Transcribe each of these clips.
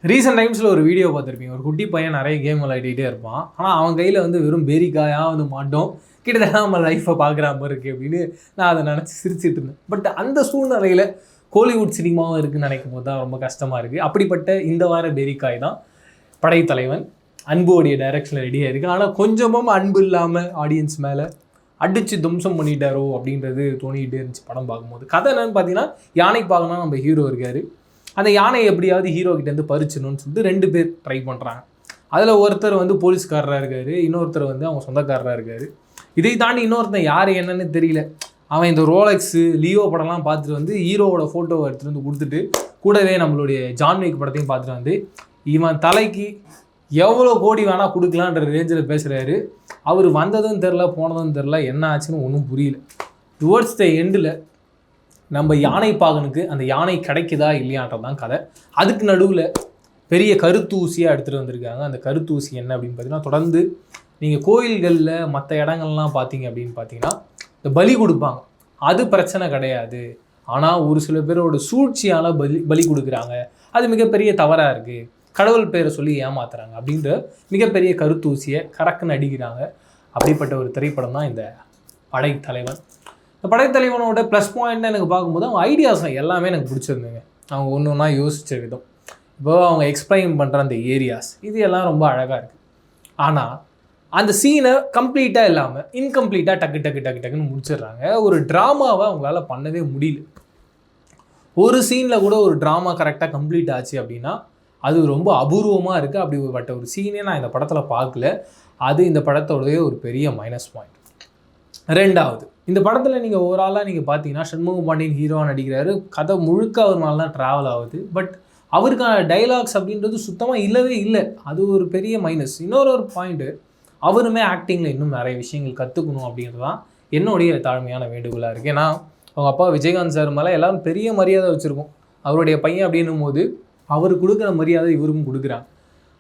Recent டைம்ஸில் ஒரு video பார்த்துருப்பீங்க. ஒரு குட்டி பையன் நிறைய கேம் விளையாடிட்டே இருப்பான். ஆனால் அவன் கையில் வந்து வெறும் பேரிக்காயாக வந்து மாட்டோம். கிட்டத்தட்ட நம்ம லைஃப்பை பார்க்குற மாதிரி இருக்குது அப்படின்னு நான் அதை நினச்சி சிரிச்சிட்டு இருந்தேன். பட் அந்த சூழ்நிலையில் கோலிவுட் சினிமாவும் இருக்குதுன்னு நினைக்கும் போது தான் ரொம்ப கஷ்டமாக இருக்குது. அப்படிப்பட்ட இந்த வார பேரிக்காய் தான் படைத்தலைவன். அன்புடைய டைரக்ஷனில் ரெடியாக இருக்குது. ஆனால் கொஞ்சமும் அன்பு இல்லாமல் ஆடியன்ஸ் மேலே அடித்து தும்சம் பண்ணிட்டாரோ அப்படின்றது தோணிக்கிட்டே இருந்துச்சு படம் பார்க்கும்போது. கதை என்னன்னு பார்த்தீங்கன்னா, யானை பார்க்கணும் நம்ம ஹீரோ இருக்கார். அந்த யானையை எப்படியாவது ஹீரோ கிட்டேருந்து பறிச்சணும்னு சொல்லிட்டு 2 பேர் ட்ரை பண்ணுறாங்க. அதில் ஒருத்தர் வந்து போலீஸ்காரராக இருக்கார், இன்னொருத்தர் வந்து அவங்க சொந்தக்காரராக இருக்கார். இதை தாண்டி இன்னொருத்தன் யார் என்னன்னு தெரியல. அவன் இந்த ரோலெக்ஸு லியோ படம்லாம் பார்த்துட்டு வந்து ஹீரோவோட ஃபோட்டோவை எடுத்துகிட்டு வந்து கொடுத்துட்டு, கூடவே நம்மளுடைய ஜான் விக் படத்தையும் பார்த்துட்டு வந்து இவன் தலைக்கு எவ்வளோ கோடி வேணால் கொடுக்கலான்ற ரேஞ்சில் பேசுகிறாரு. அவர் வந்ததும் தெரில, போனதும் தெரில, என்ன ஆச்சுன்னு ஒன்றும் புரியல. டுவர்ட்ஸ் த எண்டில் நம்ம யானை பாகனுக்கு அந்த யானை கிடைக்குதா இல்லையான்றது தான் கதை. அதுக்கு நடுவில் பெரிய கருத்தூசியாக எடுத்துகிட்டு வந்திருக்காங்க. அந்த கருத்தூசி என்ன அப்படின்னு பார்த்தீங்கன்னா, தொடர்ந்து நீங்கள் கோயில்களில் மற்ற இடங்கள்லாம் பார்த்தீங்க அப்படின்னு பார்த்தீங்கன்னா, இந்த பலி கொடுப்பாங்க. அது பிரச்சனை கிடையாது. ஆனால் ஒரு சில பேரோட சூழ்ச்சியால் பலி கொடுக்குறாங்க. அது மிகப்பெரிய தவறாக இருக்குது. கடவுள் பேரை சொல்லி ஏமாத்துறாங்க அப்படின்ற மிகப்பெரிய கருத்தூசியை கறக்குன்னு அடிக்கிறாங்க. அப்படிப்பட்ட ஒரு திரைப்படம் தான் இந்த படைத்தலைவன். இந்த படைத்தலைவனோட ப்ளஸ் பாயிண்ட்னு எனக்கு பார்க்கும்போது அவங்க ஐடியாஸ் எல்லாமே எனக்கு பிடிச்சிருந்துங்க. அவங்க ஒன்று ஒன்றா யோசித்த விதம், இப்போ அவங்க எக்ஸ்பிளைன் பண்ணுற அந்த ஏரியாஸ், இது எல்லாம் ரொம்ப அழகாக இருக்குது. ஆனால் அந்த சீனை கம்ப்ளீட்டாக இல்லாமல் இன்கம்ப்ளீட்டாக டக்குன்னு முடிச்சிடுறாங்க. ஒரு ட்ராமாவை அவங்களால பண்ணவே முடியல. ஒரு சீனில் கூட ஒரு ட்ராமா கரெக்டாக கம்ப்ளீட் ஆச்சு அப்படின்னா அது ரொம்ப அபூர்வமாக இருக்குது. அப்படிப்பட்ட ஒரு சீனே நான் இந்த படத்தில் பார்க்கல. அது இந்த படத்தோடைய ஒரு பெரிய மைனஸ் பாயிண்ட். ரெண்டாவது, இந்த படத்தில் நீங்கள் ஓவராலாக நீங்கள் பார்த்தீங்கன்னா, சண்முக பாண்டியன் ஹீரோவாக நடிக்கிறாரு. கதை முழுக்க அவர் மேலே தான் ட்ராவல் ஆகுது. பட் அவருக்கான டைலாக்ஸ் அப்படின்றது சுத்தமாக இல்லவே இல்லை. அது ஒரு பெரிய மைனஸ். இன்னொரு பாயிண்ட்டு, அவருமே ஆக்டிங்கில் இன்னும் நிறைய விஷயங்கள் கற்றுக்கணும் அப்படின்றது தான் என்னுடைய தாழ்மையான வேண்டுகோளாக இருக்குது. ஏன்னா அவங்க அப்பா விஜயகாந்த் சார் மேலே எல்லோரும் பெரிய மரியாதை வச்சுருக்கோம். அவருடைய பையன் அப்படின்னும் போது அவர் கொடுக்குற மரியாதை இவரும் கொடுக்குறாங்க.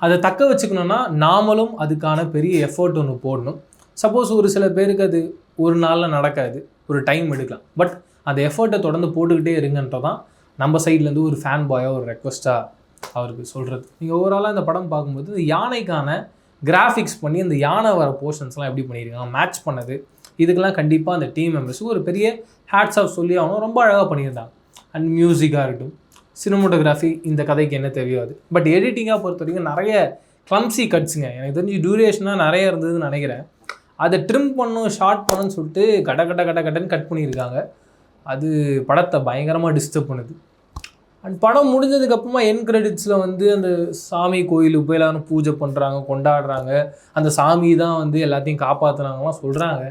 அதை தக்க வச்சுக்கணுன்னா நாமளும் அதுக்கான பெரிய எஃபர்ட் ஒன்று போடணும். சப்போஸ் ஒரு சில பேருக்கு அது ஒரு நாளில் நடக்காது, ஒரு டைம் எடுக்கலாம். பட் அந்த எஃபர்ட்டை தொடர்ந்து போட்டுக்கிட்டே இருங்கன்றதான் நம்ம சைட்லேருந்து ஒரு ஃபேன் பாயாக ஒரு ரெக்வஸ்ட்டாக அவருக்கு சொல்கிறது. நீங்கள் ஓவராலாக இந்த படம் பார்க்கும்போது இந்த யானைக்கான கிராஃபிக்ஸ் பண்ணி அந்த யானை வர போர்ஷன்ஸ்லாம் எப்படி பண்ணியிருக்காங்க, மேட்ச் பண்ணது, இதுக்கெல்லாம் கண்டிப்பாக அந்த டீம் மெம்பர்ஸுக்கு ஒரு பெரிய ஹேட்ஸ் ஆஃப் சொல்லி ஆகணும். ரொம்ப அழகாக பண்ணியிருந்தாங்க. அண்ட் மியூசிக்காக இருக்கட்டும், சினிமோட்டோகிராஃபி, இந்த கதைக்கு என்ன தெரியாது. பட் எடிட்டிங்காக பொறுத்த வரைக்கும் நிறைய கிளம்சி கட்ஸுங்க. எனக்கு தெரிஞ்சு டியூரேஷனாக நிறைய இருந்ததுன்னு நினைக்கிறேன். அதை ட்ரிம் பண்ணும், ஷார்ட் பண்ணுன்னு சொல்லிட்டு கட்டன்னு கட் பண்ணியிருக்காங்க. அது படத்தை பயங்கரமாக டிஸ்டர்ப் பண்ணுது. அண்ட் படம் முடிஞ்சதுக்கப்புறமா என் கிரெடிட்ஸில் வந்து அந்த சாமி கோயிலுக்கு போய் எல்லாரும் பூஜை பண்ணுறாங்க, கொண்டாடுறாங்க, அந்த சாமி தான் வந்து எல்லாத்தையும் காப்பாற்றுனாங்கலாம் சொல்கிறாங்க.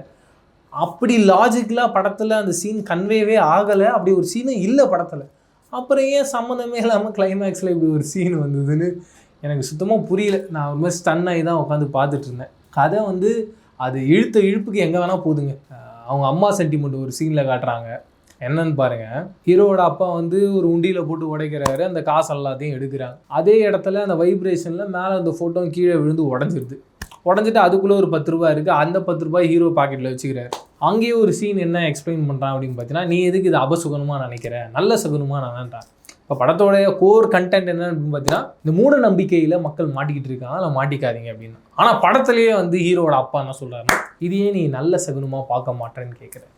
அப்படி லாஜிக்கலாக படத்தில் அந்த சீன் கன்வேவே ஆகலை. அப்படி ஒரு சீனும் இல்லை படத்தில். அப்புறம் ஏன் சம்மந்தமே இல்லாமல் கிளைமேக்ஸில் இப்படி ஒரு சீன் வந்ததுன்னு எனக்கு சுத்தமாக புரியல. நான் ஒரு மாதிரி ஸ்டன் ஆகி தான் உட்காந்து பார்த்துட்டு இருந்தேன். கதை வந்து அது இழுப்புக்கு எங்கே வேணால் போதுங்க. அவங்க அம்மா சென்டிமெண்ட் ஒரு சீனில் காட்டுறாங்க. என்னன்னு பாருங்கள், ஹீரோவோட அப்பா வந்து ஒரு உண்டியில் போட்டு உடைக்கிறாரு, அந்த காசு எல்லாத்தையும் எடுக்கிறாங்க. அதே இடத்துல அந்த வைப்ரேஷனில் மேலே அந்த ஃபோட்டோ கீழே விழுந்து உடஞ்சிட்டு அதுக்குள்ளே ஒரு 10 ரூபா இருக்குது. அந்த 10 ரூபாய் ஹீரோ பாக்கெட்டில் வச்சுக்கிறாரு. அங்கேயே ஒரு சீன் என்ன எக்ஸ்பிளைன் பண்ணுறான் அப்படின்னு பார்த்தீங்கன்னா, நீ எதுக்கு இது அபசுகனமாக நினைக்கிறேன், நல்ல சகுனமாக நினைன்றான். இப்போ படத்தோடைய கோர் கண்டென்ட் என்ன அப்படின்னு பார்த்தீங்கன்னா, இந்த மூட நம்பிக்கையில் மக்கள் மாட்டிக்கிட்டு இருக்காங்க, அதில் மாட்டிக்காதீங்க அப்படின்னு. ஆனால் படத்துலேயே வந்து ஹீரோட அப்பா என்ன சொல்கிறாருன்னா, இதையே நீ நல்ல சகுனமாக பார்க்க மாட்டேன்னு கேட்குறேன்.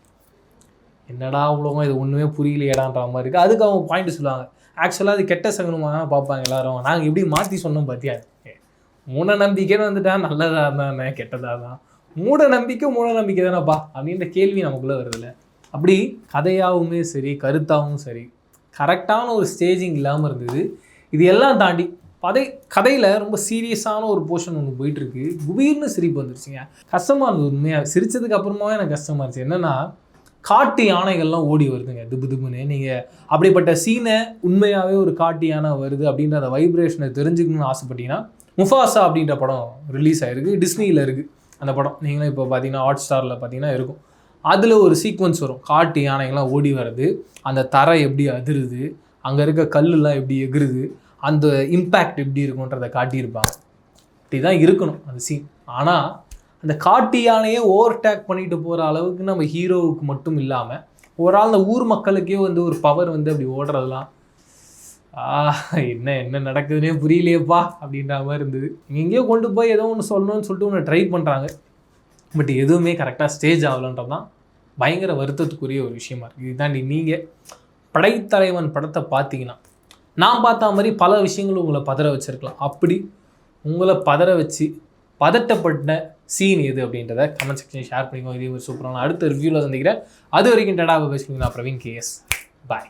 என்னடா உலகம், இது ஒன்றுமே புரியலையேடான்ற மாதிரி இருக்குது. அதுக்கு அவங்க பாயிண்ட் சொல்லுவாங்க, ஆக்சுவலாக அது கெட்ட சகுனமாக தான் பார்ப்பாங்க எல்லாரும், நாங்கள் எப்படி மாற்றி சொன்னோம் பார்த்தியா. மூட நம்பிக்கைன்னு வந்துட்டா நல்லதாக இருந்தானே கெட்டதாக தான், மூட நம்பிக்கை தானேப்பா அப்படின்ற கேள்வி நமக்குள்ளே வருதில்ல. அப்படி கதையாகவுமே சரி, கருத்தாகவும் சரி, கரெக்டான ஒரு ஸ்டேஜிங் இல்லாமல் இருந்தது. இது எல்லாம் தாண்டி கதையில் ரொம்ப சீரியஸான ஒரு போர்ஷன் ஒன்று போயிட்டுருக்கு. குபீர்னு சிரிப்பு வந்துருச்சுங்க. கஷ்டமாக இருந்தது உண்மையாக. சிரித்ததுக்கு அப்புறமாவே எனக்கு கஷ்டமாக இருந்துச்சு. என்னென்னா, காட்டு யானைகள்லாம் ஓடி வருதுங்க திபுன்னு. நீங்கள் அப்படிப்பட்ட சீனை உண்மையாகவே ஒரு காட்டு யானை வருது அப்படின்ற அந்த வைப்ரேஷனை தெரிஞ்சுக்கணும்னு ஆசைப்பட்டீங்கன்னா, முஃபாசா அப்படின்ற படம் ரிலீஸ் ஆகிருக்கு, டிஸ்னியில் இருக்குது அந்த படம். நீங்களும் இப்போ பார்த்தீங்கன்னா ஹாட் ஸ்டாரில் பார்த்தீங்கன்னா இருக்கும். அதில் ஒரு சீக்வன்ஸ் வரும், காட்டு யானைகள்லாம் ஓடி வர்றது, அந்த தரை எப்படி அதிருது, அங்கே இருக்க கல்லுலாம் எப்படி எகுறுது, அந்த இம்பேக்ட் எப்படி இருக்குன்றதை காட்டியிருப்பாங்க. இப்படி தான் இருக்கணும் அந்த சீன். ஆனால் அந்த காட்டு யானையை ஓவர்டேக் பண்ணிட்டு போகிற அளவுக்கு நம்ம ஹீரோவுக்கு மட்டும் இல்லாமல் ஒரு ஆள் அந்த ஊர் மக்களுக்கே வந்து ஒரு பவர் வந்து அப்படி ஓடுறதுலாம் என்ன என்ன நடக்குதுன்னே புரியலையேப்பா அப்படின்ற மாதிரி இருந்தது. எங்கேயோ கொண்டு போய் ஏதோ ஒன்று சொல்லணும்னு சொல்லிட்டு ஒன்று ட்ரை பண்ணுறாங்க. பட் எதுவுமே கரெக்டாக ஸ்டேஜ் ஆகலன்றது தான் பயங்கர வருத்தத்துக்குரிய ஒரு விஷயமா இருக்குது. இதுதாண்டி நீங்கள் படைத்தலைவன் படத்தை பார்த்தீங்கன்னா நான் பார்த்த மாதிரி பல விஷயங்களும் உங்களை பதற வச்சுருக்கலாம். அப்படி உங்களை பதற வச்சு பதட்டப்பட்ட சீன் எது அப்படின்றத கமெண்ட் செக்ஷன் ஷேர் பண்ணிக்கோங்க. இதே மாதிரி சூப்பரான அடுத்த ரிவ்யூவில் சந்திக்கிறேன். அது வரைக்கும் டடாவை பேசுகிறீங்க. நான் பிரவீன் KS. பாய்.